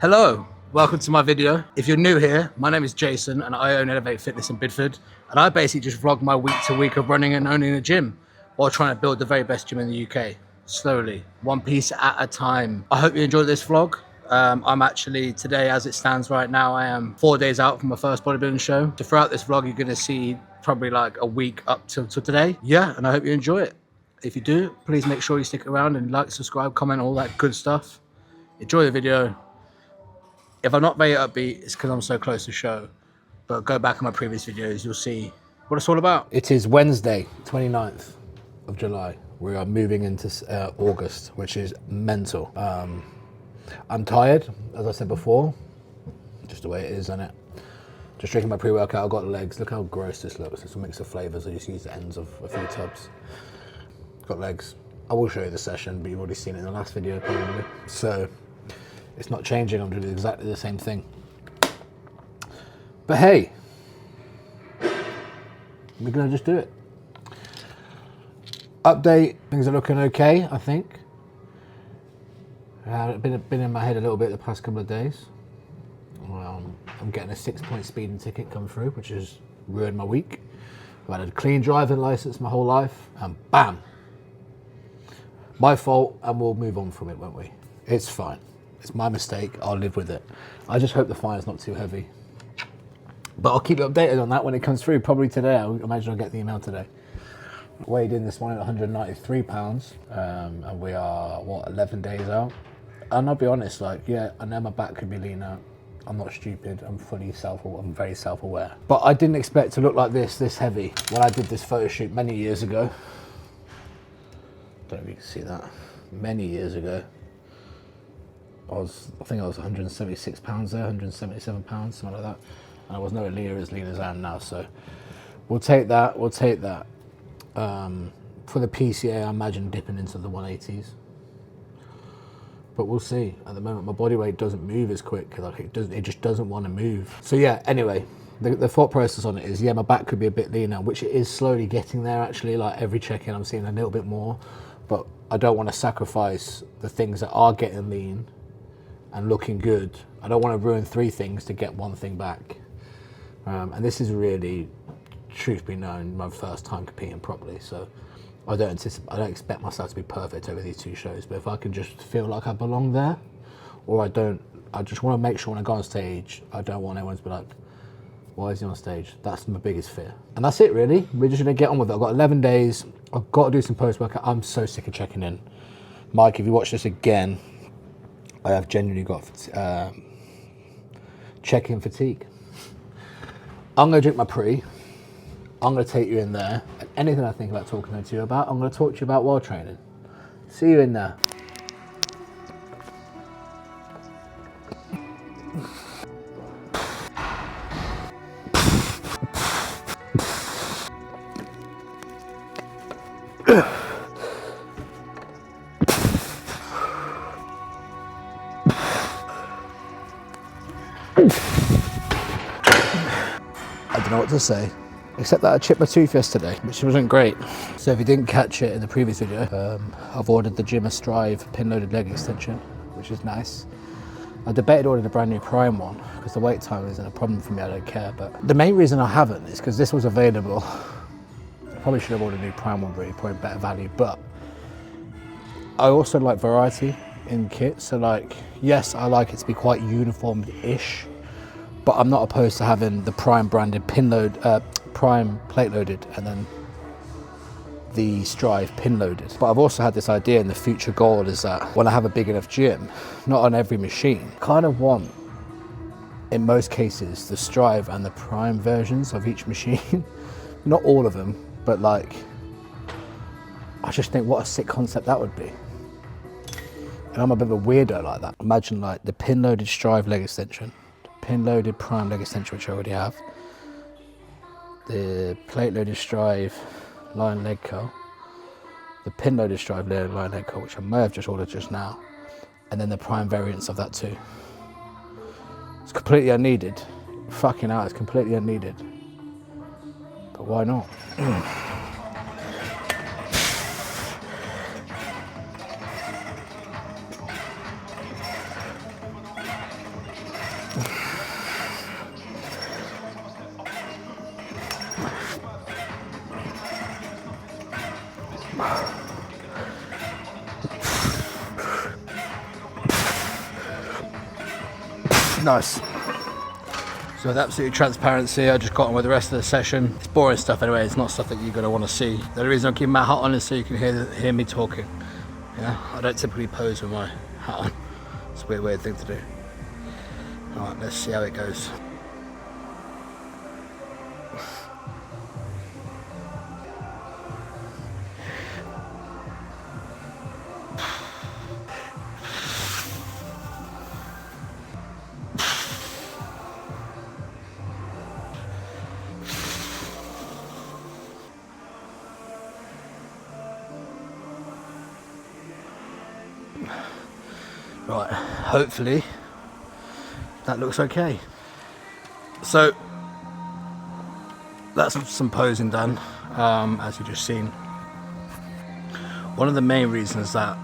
Hello, welcome to my video. If you're new here, my name is Jason and I own Elevate Fitness in Bidford. And I basically just vlog my week to week of running and owning a gym while trying to build the very best gym in the UK. Slowly, one piece at a time. I hope you enjoyed this vlog. I'm actually, today as it stands right now, I am 4 days out from my first bodybuilding show. So throughout this vlog, you're gonna see probably like a week up till today. Yeah, and I hope you enjoy it. If you do, please make sure you stick around and like, subscribe, comment, all that good stuff. Enjoy the video. If I'm not very upbeat, it's because I'm so close to show. But go back on my previous videos, you'll see what it's all about. It is Wednesday, 29th of July. We are moving into August, which is mental. I'm tired, as I said before. Just the way it is, isn't it? Just drinking my pre-workout, I've got legs. Look how gross this looks. It's a mix of flavors. I just use the ends of a few tubs. Got legs. I will show you the session, but you've already seen it in the last video probably. So it's not changing, I'm doing exactly the same thing. But hey, we're gonna just do it. Update, things are looking okay, I think. Been in my head a little bit the past couple of days. I'm getting a 6-point speeding ticket come through, which has ruined my week. I've had a clean driving license my whole life, and bam! My fault, and we'll move on from it, won't we? It's fine. It's my mistake, I'll live with it. I just hope the fine's not too heavy. But I'll keep you updated on that when it comes through, probably today. I imagine I'll get the email today. Weighed in this morning at 193 pounds, and we are, what, 11 days out? And I'll be honest, like, yeah, I know my back could be lean out. I'm not stupid, I'm very self-aware. But I didn't expect to look like this heavy when I did this photo shoot many years ago. Don't know if you can see that. Many years ago. I think I was 176 pounds there, 177 pounds, something like that. And I was nowhere near as lean as I am now, so we'll take that. For the PCA, I imagine dipping into the 180s. But we'll see. At the moment, my body weight doesn't move as quick, like it just doesn't want to move. So yeah, anyway, the thought process on it is, yeah, my back could be a bit leaner, which it is slowly getting there actually. Like every check-in, I'm seeing a little bit more, but I don't want to sacrifice the things that are getting lean and looking good. I don't want to ruin 3 things to get 1 thing back. And this is really, truth be known, my first time competing properly. So I don't expect myself to be perfect over these 2 shows. But if I can just feel like I belong there, or I just want to make sure when I go on stage, I don't want anyone to be like, why is he on stage? That's my biggest fear. And that's it really. We're just gonna get on with it. I've got 11 days. I've got to do some post-workout. I'm so sick of checking in. Mike, if you watch this again, I have genuinely got check-in fatigue. I'm going to drink my pre. I'm going to take you in there. And anything I think about talking to you about, I'm going to talk to you about while training. See you in there. I don't know what to say, except that I chipped my tooth yesterday, which wasn't great. So if you didn't catch it in the previous video, I've ordered the Gym Strive pin-loaded leg extension, which is nice. I debated ordering a brand new Prime one, because the wait time isn't a problem for me, I don't care. But the main reason I haven't is because this was available. I probably should have ordered a new Prime one, really, probably better value. But I also like variety in kit. So like, yes, I like it to be quite uniform-ish, but I'm not opposed to having the Prime branded pin load, Prime plate loaded, and then the Strive pin loaded. But I've also had this idea, and the future goal is that when I have a big enough gym, not on every machine, kind of want, in most cases, the Strive and the Prime versions of each machine. Not all of them, but like, I just think what a sick concept that would be. And I'm a bit of a weirdo like that. Imagine like the pin loaded Strive leg extension, pin-loaded Prime leg extension, which I already have, the plate-loaded Strive line leg curl, the pin-loaded Strive line leg curl, which I may have just ordered just now, and then the Prime variants of that too. It's completely unneeded. Fucking hell, it's completely unneeded. But why not? Nice. So with absolute transparency, I just got on with the rest of the session. It's boring stuff anyway, it's not stuff that you're going to want to see. The only reason I'm keeping my hat on is so you can hear me talking. Yeah, I don't typically pose with my hat on. It's a weird thing to do. Alright, let's see how it goes. Right, hopefully that looks okay. So that's some posing done, as you've just seen. One of the main reasons that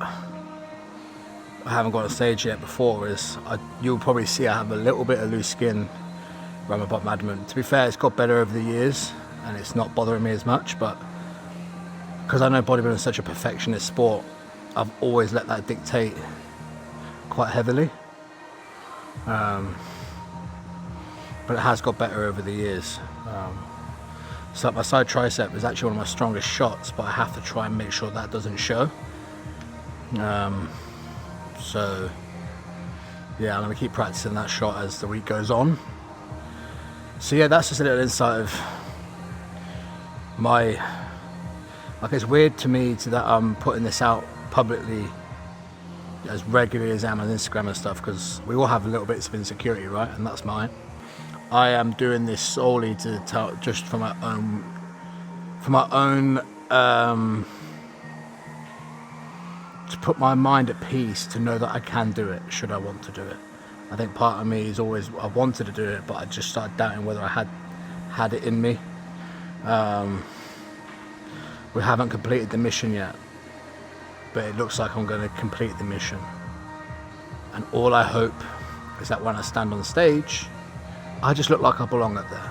I haven't got on stage yet before is you'll probably see I have a little bit of loose skin around my bottom abdomen. To be fair, it's got better over the years and it's not bothering me as much, but because I know bodybuilding is such a perfectionist sport, I've always let that dictate quite heavily, but it has got better over the years. So my side tricep is actually one of my strongest shots, but I have to try and make sure that doesn't show. So yeah, I'm going to keep practicing that shot as the week goes on. So yeah, that's just a little insight of my, like, it's weird to me that I'm putting this out publicly as regularly as I am on Instagram and stuff, because we all have little bits of insecurity, right? And that's mine. I am doing this solely to tell, just for my own to put my mind at peace, to know that I can do it should I want to do it. I think part of me is always, I wanted to do it, but I just started doubting whether I had it in me. We haven't completed the mission yet, but it looks like I'm going to complete the mission. And all I hope is that when I stand on stage, I just look like I belong up there.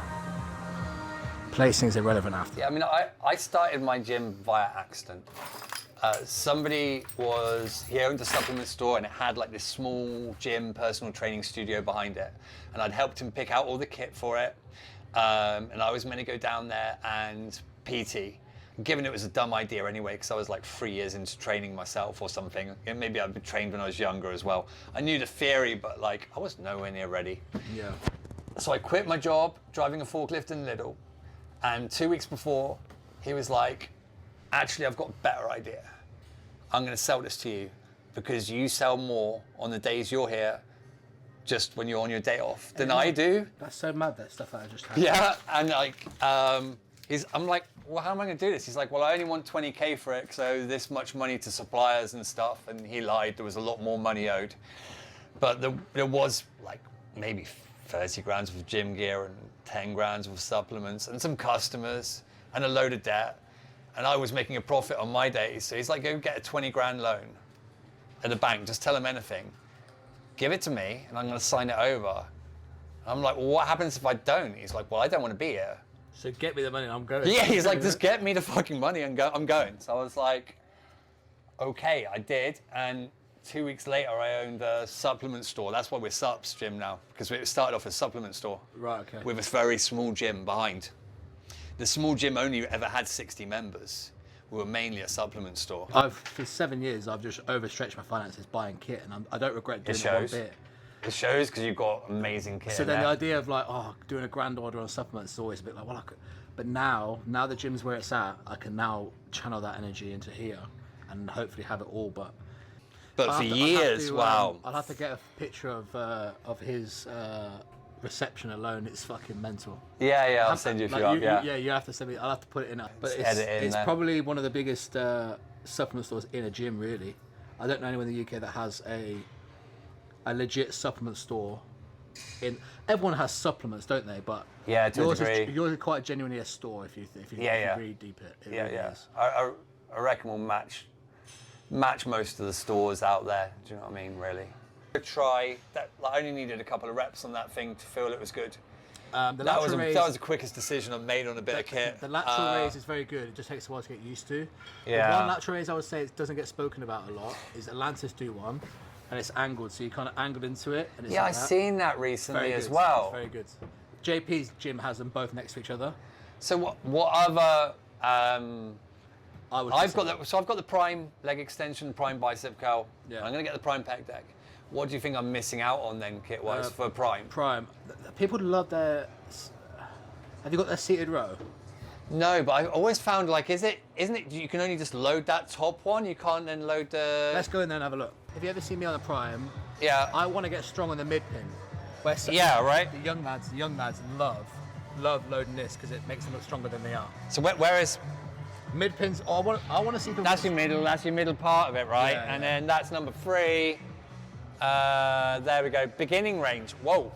Placing's irrelevant after. Yeah, I mean, I started my gym via accident. He owned a supplement store and it had like this small gym, personal training studio behind it. And I'd helped him pick out all the kit for it. And I was meant to go down there and PT. Given it was a dumb idea anyway, because I was like 3 years into training myself or something. And maybe I'd been trained when I was younger as well. I knew the theory, but like I was nowhere near ready. Yeah. So I quit my job driving a forklift in Lidl. And 2 weeks before, he was like, actually, I've got a better idea. I'm going to sell this to you because you sell more on the days you're here, just when you're on your day off, than I do. That's so mad, that stuff that I just had. Yeah, and like, I'm like, well, how am I going to do this? He's like, well, I only want 20K for it, so this much money to suppliers and stuff. And he lied, there was a lot more money owed. But there was like maybe 30 grand of gym gear and 10 grand of supplements and some customers and a load of debt. And I was making a profit on my days. So he's like, go get a 20 grand loan at the bank, just tell him anything. Give it to me and I'm going to sign it over. I'm like, well, what happens if I don't? He's like, well, I don't want to be here. So get me the money and I'm going. Yeah, he's like, just get me the fucking money and I'm going. So I was like, okay, I did. And 2 weeks later, I owned a supplement store. That's why we're Sups Gym now, because it started off as a supplement store. Right, okay. With a very small gym behind. The small gym only ever had 60 members. We were mainly a supplement store. For 7 years, I've just overstretched my finances buying kit, and I don't regret doing it one bit. It shows because you've got amazing kit. So then the idea of like, doing a grand order on supplements is always a bit like, well, I could. But now the gym's where it's at, I can now channel that energy into here, and hopefully have it all. But for years, wow. I'll have to get a picture of his reception alone. It's fucking mental. Yeah, I'll send you a few up. Yeah, you have to send me. I'll have to put it in. But it's probably one of the biggest supplement stores in a gym, really. I don't know anyone in the UK that has a legit supplement store. Everyone has supplements, don't they? But yeah, to yours a degree. Yours is quite genuinely a store if you really deep it. It really is. I reckon we'll match most of the stores out there. Do you know what I mean? Really. Try that. I only needed a couple of reps on that thing to feel it was good. That was the quickest decision I've made on a bit of kit. The lateral raise is very good. It just takes a while to get used to. Yeah. The one lateral raise I would say it doesn't get spoken about a lot is Atlantis do one. and it's angled, so you kind of angled into it. And it's Yeah, like I've that. seen that recently Very as good. well. Very good. JP's gym has them both next to each other. So what other? I've got the prime leg extension, prime bicep curl. Yeah. I'm gonna get the prime pec deck. What do you think I'm missing out on then, kit wise, for prime? Prime. People love their. Have you got their seated row? No, but I've always found like, isn't it? You can only just load that top one. You can't then load the. Let's go in there and have a look. Have you ever seen me on the prime? Yeah. I want to get strong on the mid pin. Where Yeah, right. The young lads love loading this because it makes them look stronger than they are. So where is? Mid pins. Oh, I want to see the. That's your middle. That's your middle part of it, right? Yeah, and yeah. then that's number 3. There we go. Beginning range. Whoa.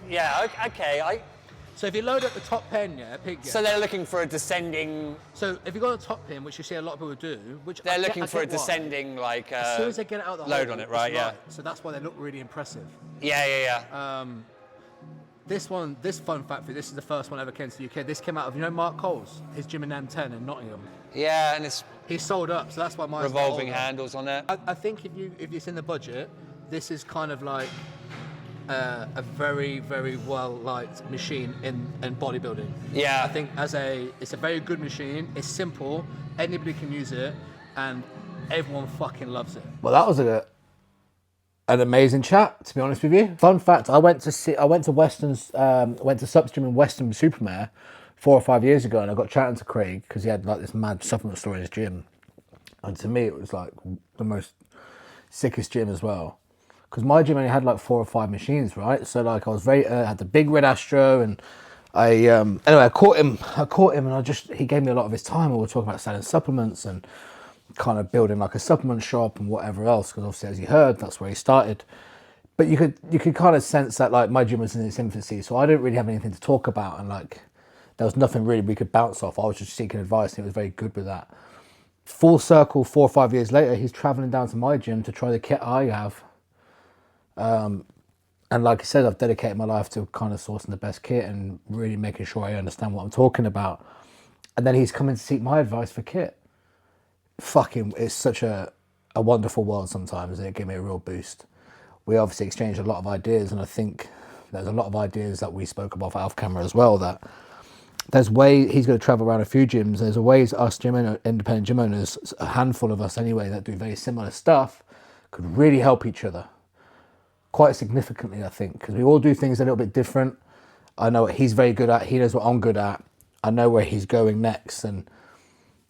Yeah. Okay. So if you load at the top pin, yeah, So they're looking for a descending. So if you got a top pin, which you see a lot of people do, which They're I looking get for a why. descending like. As soon as they get it out of the load hole, on it, it's right? Yeah. So that's why they look really impressive. Yeah. This fun fact for you, this is the first one ever came to the UK. This came out of, you know, Mark Coles, his gym in M10 in Nottingham. Yeah, and it's He's sold up, so that's why mine's revolving older. handles on it. I think if it's in the budget, this is kind of like a very, very well liked machine in bodybuilding. Yeah. I think it's a very good machine. It's simple, anybody can use it, and everyone fucking loves it. Well, that was an amazing chat, to be honest with you. Fun fact: I went to Weston's, went to Substream in Weston Supermare 4 or 5 years ago, and I got chatting to Craig because he had like this mad supplement store in his gym, and to me it was like the most sickest gym as well. Because my gym only had like 4 or 5 machines, right? So like I was had the big red Astro, and anyway I caught him, and he gave me a lot of his time. We were talking about selling supplements and kind of building like a supplement shop and whatever else, because obviously, as you heard, that's where he started. But you could kind of sense that like my gym was in its infancy, so I didn't really have anything to talk about, and like there was nothing really we could bounce off. I was just seeking advice, and he was very good with that. Full circle, 4 or 5 years later, he's traveling down to my gym to try the kit I have. And like I said, I've dedicated my life to kind of sourcing the best kit and really making sure I understand what I'm talking about. And then he's coming to seek my advice for kit. Fucking, it's such a wonderful world sometimes, and it gave me a real boost. We obviously exchanged a lot of ideas, and I think there's a lot of ideas that we spoke about off camera as well, that there's he's going to travel around a few gyms. There's ways us independent gym owners, a handful of us anyway, that do very similar stuff, could really help each other. Quite significantly, I think, because we all do things a little bit different. I know what he's very good at. He knows what I'm good at. I know where he's going next, and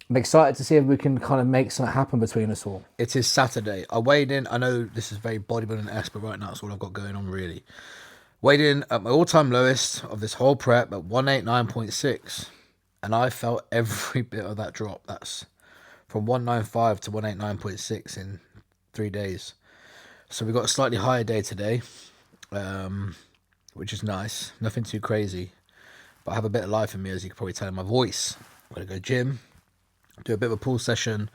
I'm excited to see if we can kind of make something happen between us all. It is Saturday. I weighed in. I know this is very bodybuilding-esque, but right now that's all I've got going on, really. Weighed in at my all-time lowest of this whole prep at 189.6, and I felt every bit of that drop. That's from 195 to 189.6 in 3 days. So we got a slightly higher day today, which is nice. Nothing too crazy, but I have a bit of life in me, as you can probably tell in my voice. I'm going to go gym, do a bit of a pull session.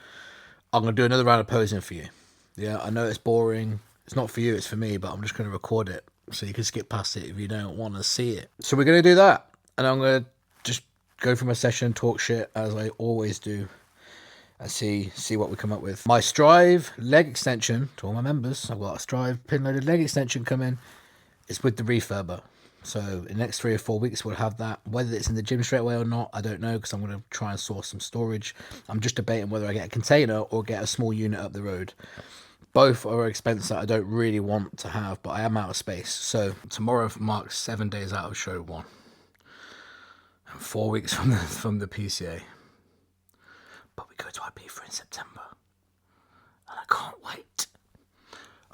I'm going to do another round of posing for you. Yeah, I know it's boring. It's not for you, it's for me, but I'm just going to record it so you can skip past it if you don't want to see it. So we're going to do that, and I'm going to just go through my session, talk shit, as I always do, and see what we come up with. My Strive leg extension, to all my members, I've got a Strive pin-loaded leg extension coming. It's with the refurber. So in the next 3 or 4 weeks, we'll have that. Whether it's in the gym straight away or not, I don't know, because I'm going to try and source some storage. I'm just debating whether I get a container or get a small unit up the road. Both are expenses that I don't really want to have, but I am out of space. So tomorrow marks 7 days out of show 1. And 4 weeks from the PCA. But we go to Ibiza in September, and I can't wait.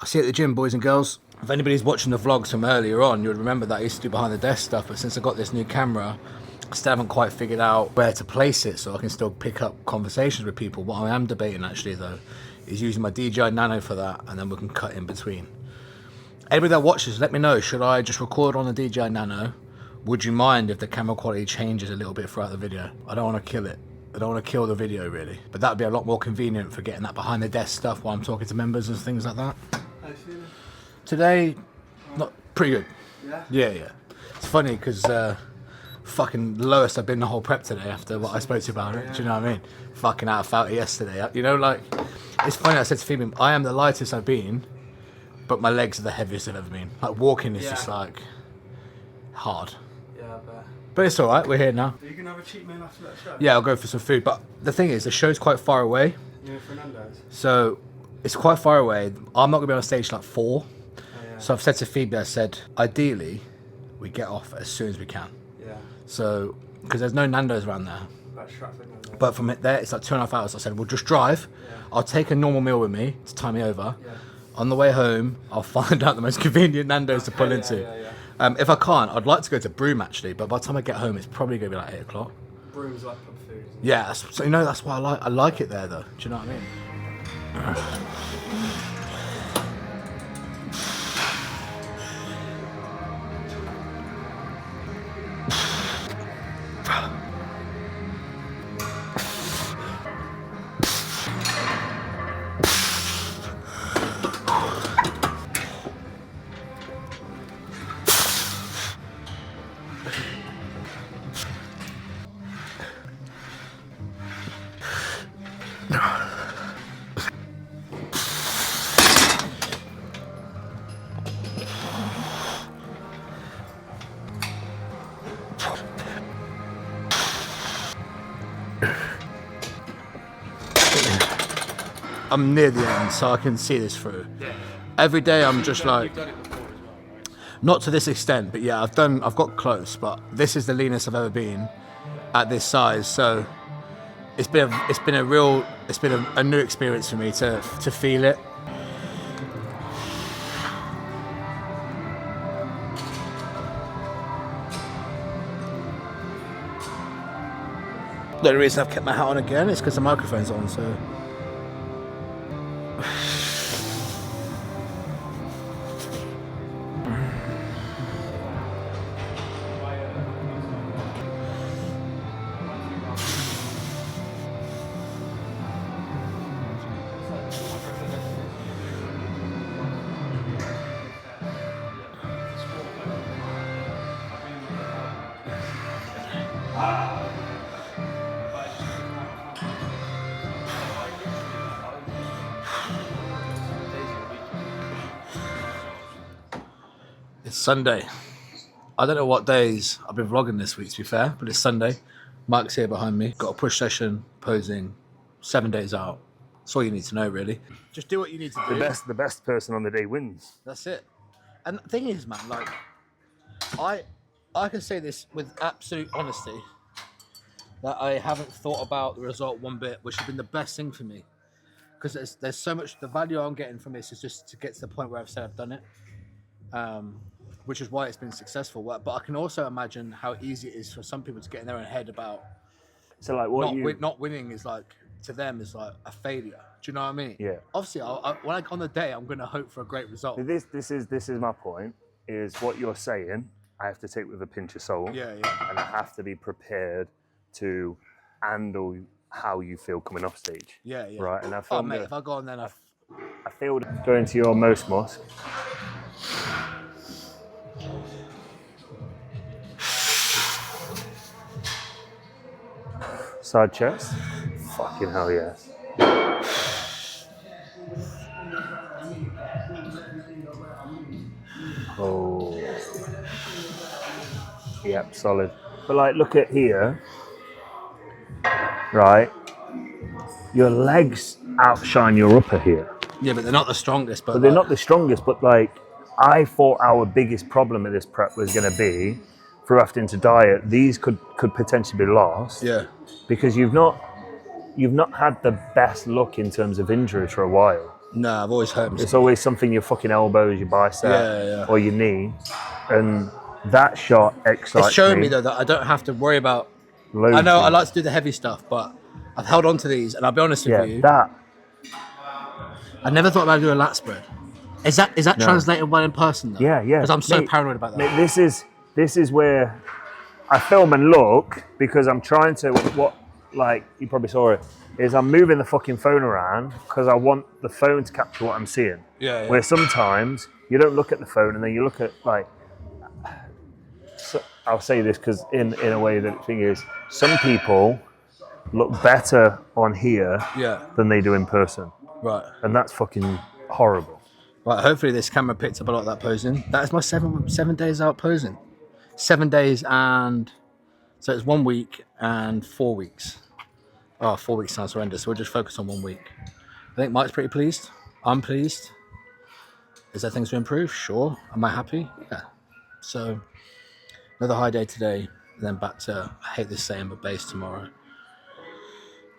I'll see you at the gym, boys and girls. If anybody's watching the vlogs from earlier on, you'll remember that I used to do behind the desk stuff, but since I got this new camera, I still haven't quite figured out where to place it so I can still pick up conversations with people. What I am debating actually though is using my DJI Nano for that, and then we can cut in between. Anybody that watches, let me know, should I just record on the DJI Nano? Would you mind if the camera quality changes a little bit throughout the video? I don't want to kill it. I don't want to kill the video, really. But that would be a lot more convenient for getting that behind the desk stuff while I'm talking to members and things like that. How you feeling? Today, not pretty good. Yeah? Yeah. It's funny because fucking lowest I've been the whole prep today after what I spoke to you about it. Do you know what I mean? Fucking out of 30 yesterday. You know, like, it's funny, I said to Phoebe, I am the lightest I've been, but my legs are the heaviest they've ever been. Like walking is just like hard. Yeah, I bet. But it's all right. We're here now. Are you gonna have a cheat meal after that show? Yeah, I'll go for some food. But the thing is, the show's quite far away. You know, Fernando's. So it's quite far away. I'm not gonna be on stage till like 4. Oh, yeah. So I've said to Phoebe, I said, ideally, we get off as soon as we can. Yeah. So, because there's no Nando's around there. Like Stratford Nando's. But from there, it's like 2.5 hours. I said, we'll just drive. Yeah. I'll take a normal meal with me to tie me over. Yeah. On the way home, I'll find out the most convenient Nando's to pull into. Yeah. If I can't, I'd like to go to Broome actually, but by the time I get home, it's probably going to be like 8 o'clock. Brooms like pub food. Yeah, so that's why I like it there though. Do you know what I mean? I'm near the end, so I can see this through. Yeah. Every day I'm just like, You've done it before as well, right? not to this extent, but yeah, I've got close, but this is the leanest I've ever been at this size. So it's been a new experience for me to feel it. The only reason I've kept my hat on again is because the microphone's on, so. It's Sunday. I don't know what days I've been vlogging this week, to be fair, but it's Sunday. Mike's here behind me. Got a push session, posing, 7 days out. That's all you need to know, really. Just do what you need to do. The best person on the day wins. That's it. And the thing is, man, like, I can say this with absolute honesty, that I haven't thought about the result one bit, which has been the best thing for me. Because there's so much, the value I'm getting from this is just to get to the point where I've said I've done it. Which is why it's been successful. But I can also imagine how easy it is for some people to get in their own head about So like what not winning is like, to them, is like a failure. Do you know what I mean? Yeah. Obviously, on the day, I'm going to hope for a great result. This is my point. Is what you're saying. I have to take with a pinch of salt. Yeah. And I have to be prepared to handle how you feel coming off stage. Yeah. Right. And I Oh, filmed mate, if I go on then, I filmed going to your most mosque. Side chest. Fucking hell yes. Oh. Yep, solid. But like, look at here. Right. Your legs outshine your upper here. Yeah, but they're not the strongest. But they're not the strongest, but like, I thought our biggest problem at this prep was going to be, through having to diet, these could potentially be lost. Yeah. Because you've not had the best luck in terms of injuries for a while. No, I've always hurt myself. It's always something, your fucking elbows, your bicep, or your knee. And that shot excites me. It's showing me though that I don't have to worry about. Loads I know I of like to do the heavy stuff, but I've held on to these, and I'll be honest with you. that. I never thought about doing a lat spread. Is that No. translated well in person though? Yeah. Because I'm so Mate, paranoid about that. mate, this is where I film and look, because I'm trying to, what, like, you probably saw it, is I'm moving the fucking phone around because I want the phone to capture what I'm seeing. Yeah. Where sometimes you don't look at the phone and then you look at, like, so I'll say this because in a way that the thing is, some people look better on here Yeah. than they do in person. Right. And that's fucking horrible. Right, hopefully this camera picked up a lot of that posing. That is my 7 days out posing. 7 days and... So it's 1 week and 4 weeks. Oh, 4 weeks sounds horrendous, so we'll just focus on 1 week. I think Mike's pretty pleased. I'm pleased. Is there things to improve? Sure. Am I happy? Yeah. So, another high day today, and then back to, I hate this saying, but base tomorrow.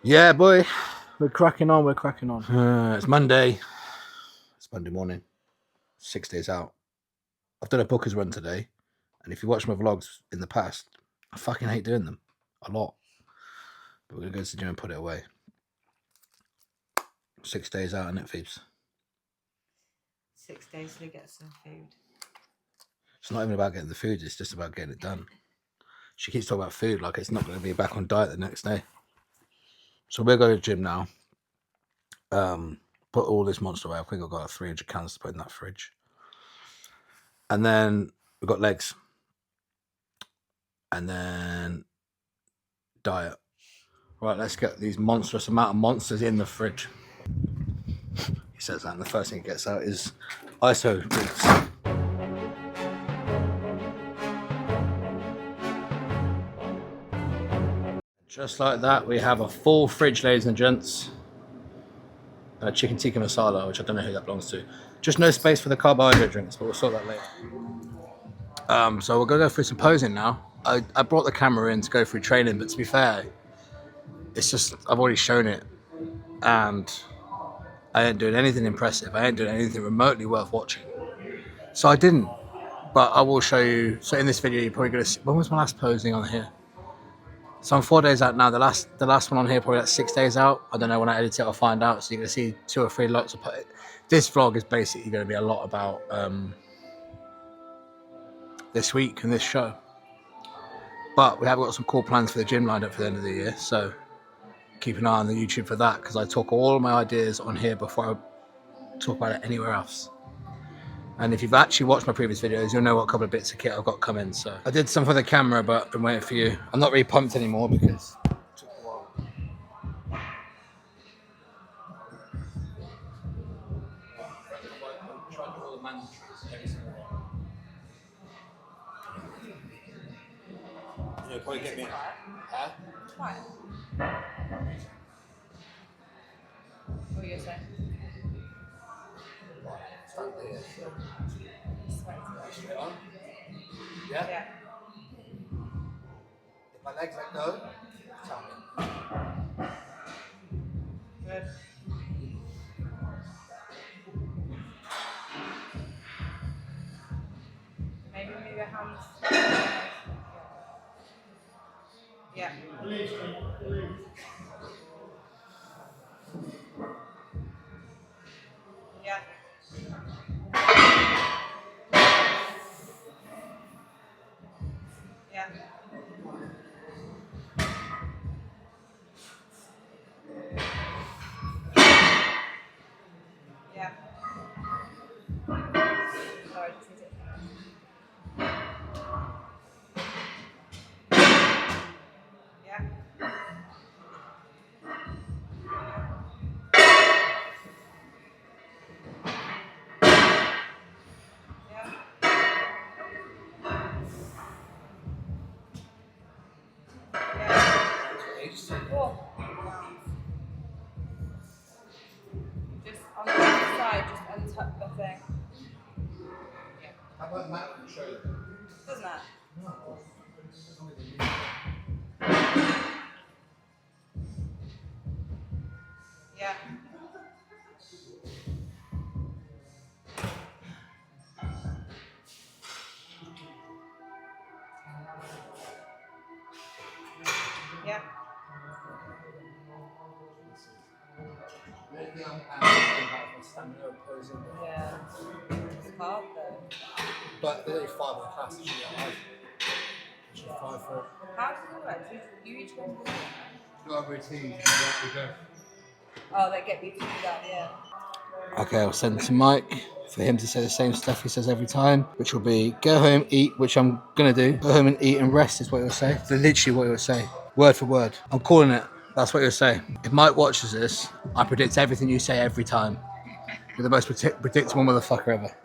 Yeah, boy. We're cracking on, we're cracking on. It's Monday. It's Monday morning. 6 days out. I've done a Booker's run today, and if you watch my vlogs in the past, I fucking hate doing them. A lot. But we're going to go to the gym and put it away. 6 days out, innit, Phoebes? 6 days to get some food. It's not even about getting the food, it's just about getting it done. She keeps talking about food like it's not going to be back on diet the next day. So we'll go to the gym now. Put all this monster away. I think I've got 300 cans to put in that fridge. And then we've got legs. And then diet. Right, let's get these monstrous amount of monsters in the fridge. He says that, and the first thing he gets out is ISO drinks. Just like that, we have a full fridge, ladies and gents. Chicken tikka masala, which I don't know who that belongs to. Just no space for the carbohydrate drinks, but we'll sort that later. So we're gonna go through some posing now. I brought the camera in to go through training, but to be fair, it's just, I've already shown it. And I ain't doing anything impressive. I ain't doing anything remotely worth watching. So I didn't, but I will show you. So in this video, you're probably gonna see, when was my last posing on here? So I'm 4 days out now. The last one on here, probably like 6 days out. I don't know, when I edit it, I'll find out. So you're gonna see 2 or 3 lots of this vlog is basically gonna be a lot about this week and this show. But we have got some cool plans for the gym lined up for the end of the year. So keep an eye on the YouTube for that, because I talk all of my ideas on here before I talk about it anywhere else. And if you've actually watched my previous videos, you'll know what couple of bits of kit I've got coming. So I did some for the camera, but I'm waiting for you. I'm not really pumped anymore because it took a while. You'll probably get me. Huh? Quiet. What were you saying? Straight on. Yeah? Yeah. If my legs let go, tell me. Good. Maybe move your hands. Yeah. Yeah. Yeah. Yeah. Sorry, just need it. Yeah. Yeah. Cool. Just on the left side, just untuck the thing. How about Matt show you? Doesn't that? Yeah. Yeah. Maybe I'm stamina posing. Yeah. It's hard though. But there's only 5 in the class. She's 5 for it. How does it work? You each go to the gym? Got a routine. Oh, they get you to do that, yeah. Okay, I'll send it to Mike for him to say the same stuff he says every time, which will be go home, eat, which I'm gonna do. Go home and eat and rest is what he'll say. It's literally what he'll say, word for word. I'm calling it. That's what he'll say. If Mike watches this, I predict everything you say every time. You're the most predictable motherfucker ever.